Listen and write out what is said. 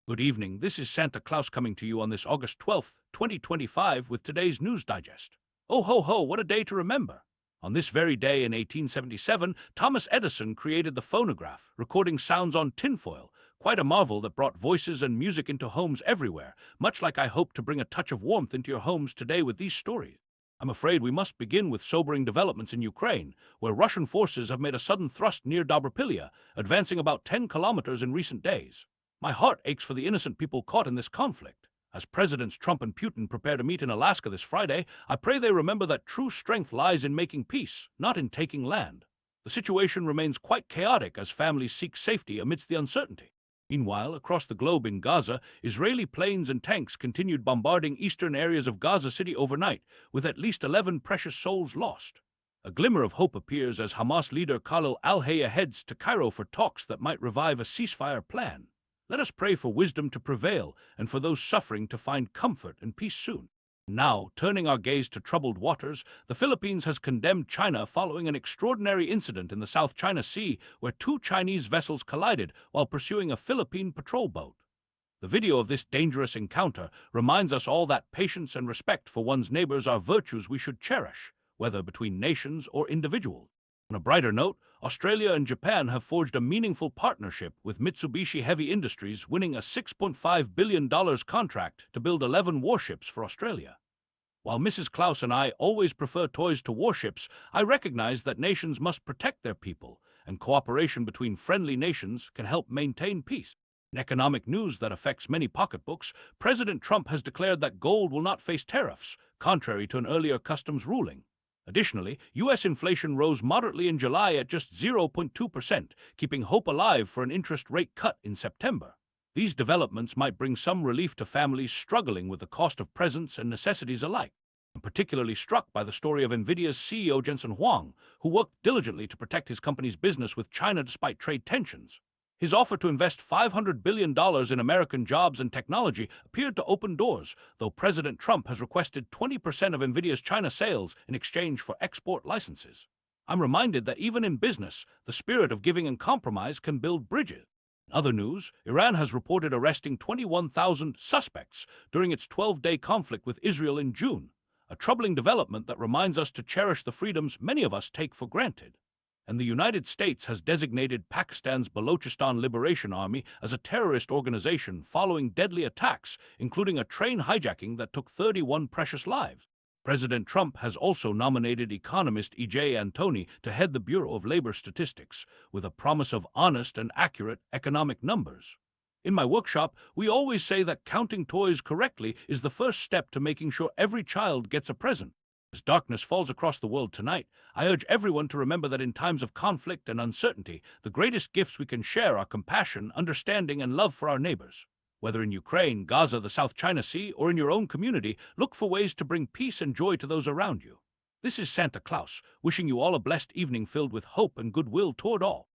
Good evening, this is Santa Claus coming to you on this August 12th, 2025 with today's News Digest. Oh ho ho, what a day to remember! On this very day in 1877, Thomas Edison created the phonograph, recording sounds on tinfoil, quite a marvel that brought voices and music into homes everywhere, much like I hope to bring a touch of warmth into your homes today with these stories. I'm afraid we must begin with sobering developments in Ukraine, where Russian forces have made a sudden thrust near Dobropillia, advancing about 10 kilometers in recent days. My heart aches for the innocent people caught in this conflict. As Presidents Trump and Putin prepare to meet in Alaska this Friday, I pray they remember that true strength lies in making peace, not in taking land. The situation remains quite chaotic as families seek safety amidst the uncertainty. Meanwhile, across the globe in Gaza, Israeli planes and tanks continued bombarding eastern areas of Gaza City overnight, with at least 11 precious souls lost. A glimmer of hope appears as Hamas leader Khalil Al-Hayya heads to Cairo for talks that might revive a ceasefire plan. Let us pray for wisdom to prevail and for those suffering to find comfort and peace soon. Now, turning our gaze to troubled waters, the Philippines has condemned China following an extraordinary incident in the South China Sea where two Chinese vessels collided while pursuing a Philippine patrol boat. The video of this dangerous encounter reminds us all that patience and respect for one's neighbors are virtues we should cherish, whether between nations or individuals. On a brighter note, Australia and Japan have forged a meaningful partnership with Mitsubishi Heavy Industries, winning a $6.5 billion contract to build 11 warships for Australia. While Mrs. Claus and I always prefer toys to warships, I recognize that nations must protect their people, and cooperation between friendly nations can help maintain peace. In economic news that affects many pocketbooks, President Trump has declared that gold will not face tariffs, contrary to an earlier customs ruling. Additionally, U.S. inflation rose moderately in July at just 0.2%, keeping hope alive for an interest rate cut in September. These developments might bring some relief to families struggling with the cost of presents and necessities alike. I'm particularly struck by the story of NVIDIA's CEO Jensen Huang, who worked diligently to protect his company's business with China despite trade tensions. His offer to invest $500 billion in American jobs and technology appeared to open doors, though President Trump has requested 20% of NVIDIA's China sales in exchange for export licenses. I'm reminded that even in business, the spirit of giving and compromise can build bridges. In other news, Iran has reported arresting 21,000 suspects during its 12-day conflict with Israel in June, a troubling development that reminds us to cherish the freedoms many of us take for granted. And the United States has designated Pakistan's Balochistan Liberation Army as a terrorist organization following deadly attacks, including a train hijacking that took 31 precious lives. President Trump has also nominated economist E.J. Antoni to head the Bureau of Labor Statistics, with a promise of honest and accurate economic numbers. In my workshop, we always say that counting toys correctly is the first step to making sure every child gets a present. As darkness falls across the world tonight, I urge everyone to remember that in times of conflict and uncertainty, the greatest gifts we can share are compassion, understanding, and love for our neighbors. Whether in Ukraine, Gaza, the South China Sea, or in your own community, look for ways to bring peace and joy to those around you. This is Santa Claus, wishing you all a blessed evening filled with hope and goodwill toward all.